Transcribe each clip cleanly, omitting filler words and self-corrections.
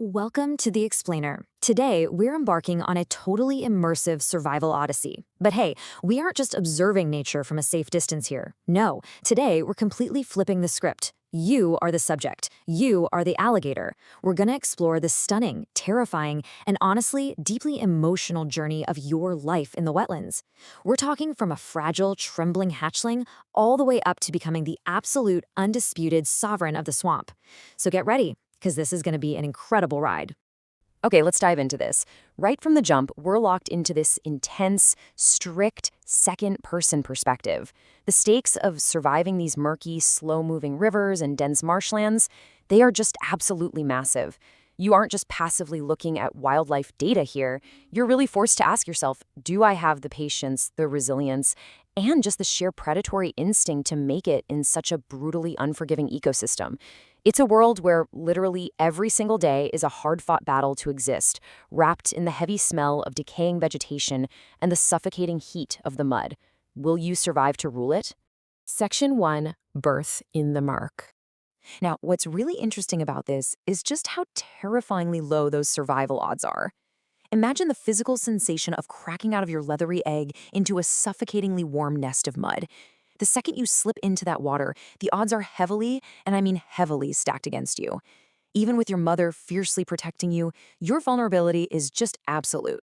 Welcome to The Explainer. Today, we're embarking on a totally immersive survival odyssey. But hey, we aren't just observing nature from a safe distance here. No, today we're completely flipping the script. You are the subject. You are the alligator. We're gonna explore the stunning, terrifying, and honestly, deeply emotional journey of your life in the wetlands. We're talking from a fragile, trembling hatchling all the way up to becoming the absolute, undisputed sovereign of the swamp. So get ready, because this is going to be an incredible ride. Okay, let's dive into this. Right from the jump, we're locked into this intense, strict, second-person perspective. The stakes of surviving these murky, slow-moving rivers and dense marshlands, they are just absolutely massive. You aren't just passively looking at wildlife data here. You're really forced to ask yourself, do I have the patience, the resilience, and just the sheer predatory instinct to make it in such a brutally unforgiving ecosystem? It's a world where literally every single day is a hard-fought battle to exist, wrapped in the heavy smell of decaying vegetation and the suffocating heat of the mud. Will you survive to rule it? Section 1, Birth in the Murk. Now, what's really interesting about this is just how terrifyingly low those survival odds are. Imagine the physical sensation of cracking out of your leathery egg into a suffocatingly warm nest of mud. The second you slip into that water, the odds are heavily, and I mean heavily, stacked against you. Even with your mother fiercely protecting you, your vulnerability is just absolute.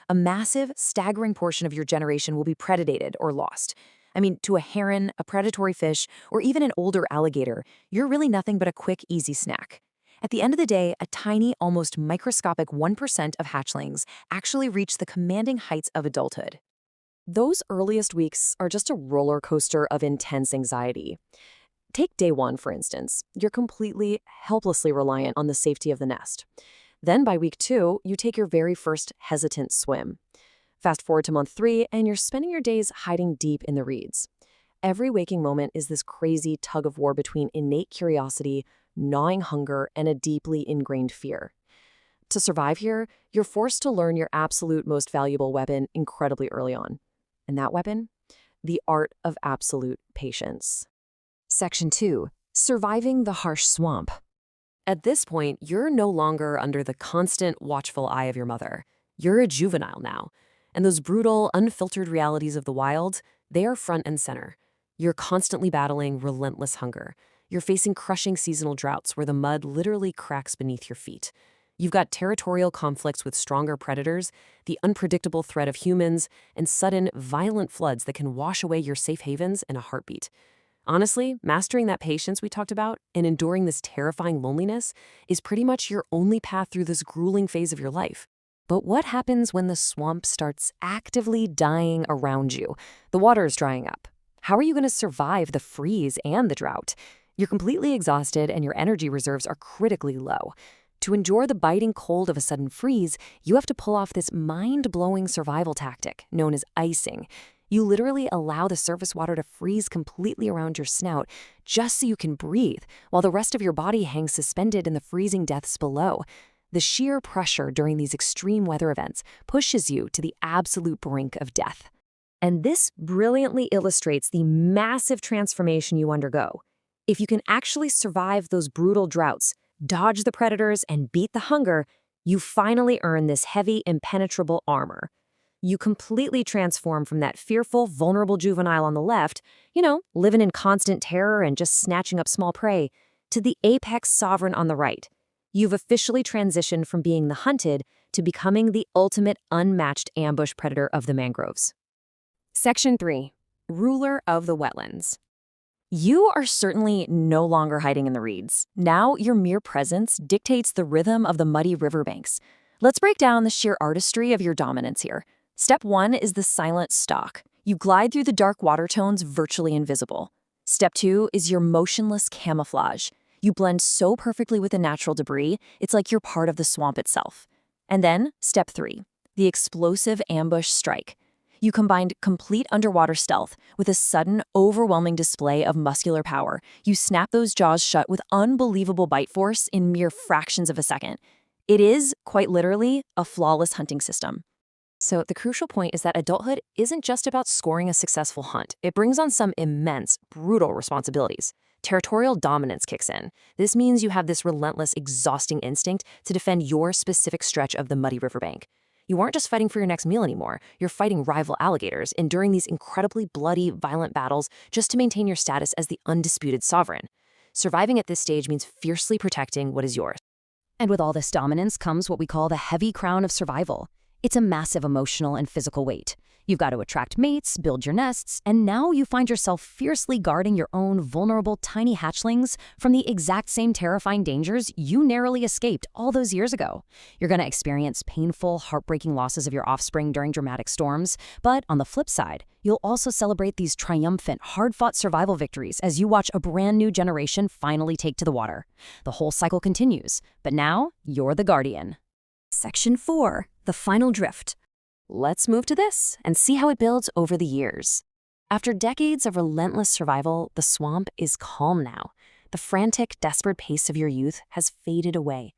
A massive, staggering portion of your generation will be predated or lost. I mean, to a heron, a predatory fish, or even an older alligator, you're really nothing but a quick, easy snack. At the end of the day, a tiny, almost microscopic 1% of hatchlings actually reach the commanding heights of adulthood. Those earliest weeks are just a roller coaster of intense anxiety. Take day 1, for instance. You're completely, helplessly reliant on the safety of the nest. Then by week 2, you take your very first hesitant swim. Fast forward to month 3, and you're spending your days hiding deep in the reeds. Every waking moment is this crazy tug of war between innate curiosity, gnawing hunger, and a deeply ingrained fear. To survive here, you're forced to learn your absolute most valuable weapon incredibly early on. And that weapon? The art of absolute patience. Section 2. Surviving the harsh swamp. At this point, you're no longer under the constant, watchful eye of your mother. You're a juvenile now. And those brutal, unfiltered realities of the wild, they are front and center. You're constantly battling relentless hunger. You're facing crushing seasonal droughts where the mud literally cracks beneath your feet. You've got territorial conflicts with stronger predators, the unpredictable threat of humans, and sudden, violent floods that can wash away your safe havens in a heartbeat. Honestly, mastering that patience we talked about and enduring this terrifying loneliness is pretty much your only path through this grueling phase of your life. But what happens when the swamp starts actively dying around you? The water is drying up. How are you going to survive the freeze and the drought? You're completely exhausted and your energy reserves are critically low. To endure the biting cold of a sudden freeze, you have to pull off this mind-blowing survival tactic known as icing. You literally allow the surface water to freeze completely around your snout just so you can breathe, while the rest of your body hangs suspended in the freezing depths below. The sheer pressure during these extreme weather events pushes you to the absolute brink of death. And this brilliantly illustrates the massive transformation you undergo. If you can actually survive those brutal droughts, dodge the predators, and beat the hunger, you finally earn this heavy, impenetrable armor. You completely transform from that fearful, vulnerable juvenile on the left, living in constant terror and just snatching up small prey, to the apex sovereign on the right. You've officially transitioned from being the hunted to becoming the ultimate unmatched ambush predator of the mangroves. Section 3. Ruler of the Wetlands. You are certainly no longer hiding in the reeds. Now your mere presence dictates the rhythm of the muddy riverbanks. Let's break down the sheer artistry of your dominance here. Step 1 is the silent stalk. You glide through the dark water tones virtually invisible. Step 2 is your motionless camouflage. You blend so perfectly with the natural debris, it's like you're part of the swamp itself. And then, step 3, the explosive ambush strike. You combined complete underwater stealth with a sudden, overwhelming display of muscular power. You snap those jaws shut with unbelievable bite force in mere fractions of a second. It is, quite literally, a flawless hunting system. So the crucial point is that adulthood isn't just about scoring a successful hunt. It brings on some immense, brutal responsibilities. Territorial dominance kicks in. This means you have this relentless, exhausting instinct to defend your specific stretch of the muddy riverbank. You aren't just fighting for your next meal anymore, you're fighting rival alligators, enduring these incredibly bloody, violent battles just to maintain your status as the undisputed sovereign. Surviving at this stage means fiercely protecting what is yours. And with all this dominance comes what we call the heavy crown of survival. It's a massive emotional and physical weight. You've got to attract mates, build your nests, and now you find yourself fiercely guarding your own vulnerable tiny hatchlings from the exact same terrifying dangers you narrowly escaped all those years ago. You're going to experience painful, heartbreaking losses of your offspring during dramatic storms, but on the flip side, you'll also celebrate these triumphant, hard-fought survival victories as you watch a brand new generation finally take to the water. The whole cycle continues, but now you're the guardian. Section 4. The Final Drift. Let's move to this and see how it builds over the years. After decades of relentless survival, the swamp is calm now. The frantic, desperate pace of your youth has faded away.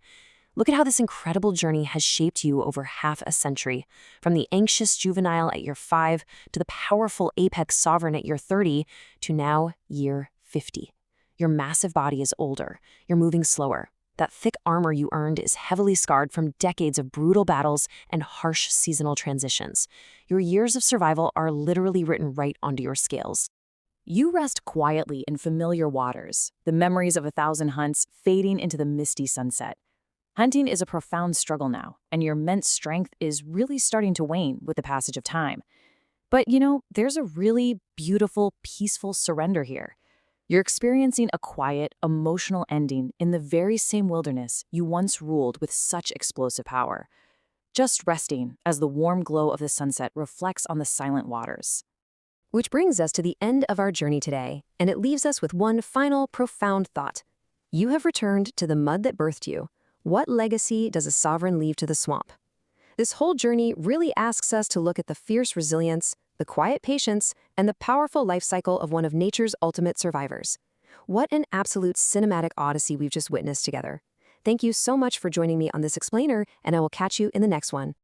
Look at how this incredible journey has shaped you over half a century, from the anxious juvenile at year 5 to the powerful apex sovereign at year 30 to now year 50. Your massive body is older. You're moving slower. That thick armor you earned is heavily scarred from decades of brutal battles and harsh seasonal transitions. Your years of survival are literally written right onto your scales. You rest quietly in familiar waters, the memories of 1,000 hunts fading into the misty sunset. Hunting is a profound struggle now, and your immense strength is really starting to wane with the passage of time. But there's a really beautiful, peaceful surrender here. You're experiencing a quiet, emotional ending in the very same wilderness you once ruled with such explosive power, just resting as the warm glow of the sunset reflects on the silent waters. Which brings us to the end of our journey today, and it leaves us with one final, profound thought. You have returned to the mud that birthed you. What legacy does a sovereign leave to the swamp? This whole journey really asks us to look at the fierce resilience, the quiet patience, and the powerful life cycle of one of nature's ultimate survivors. What an absolute cinematic odyssey we've just witnessed together. Thank you so much for joining me on this explainer, and I will catch you in the next one.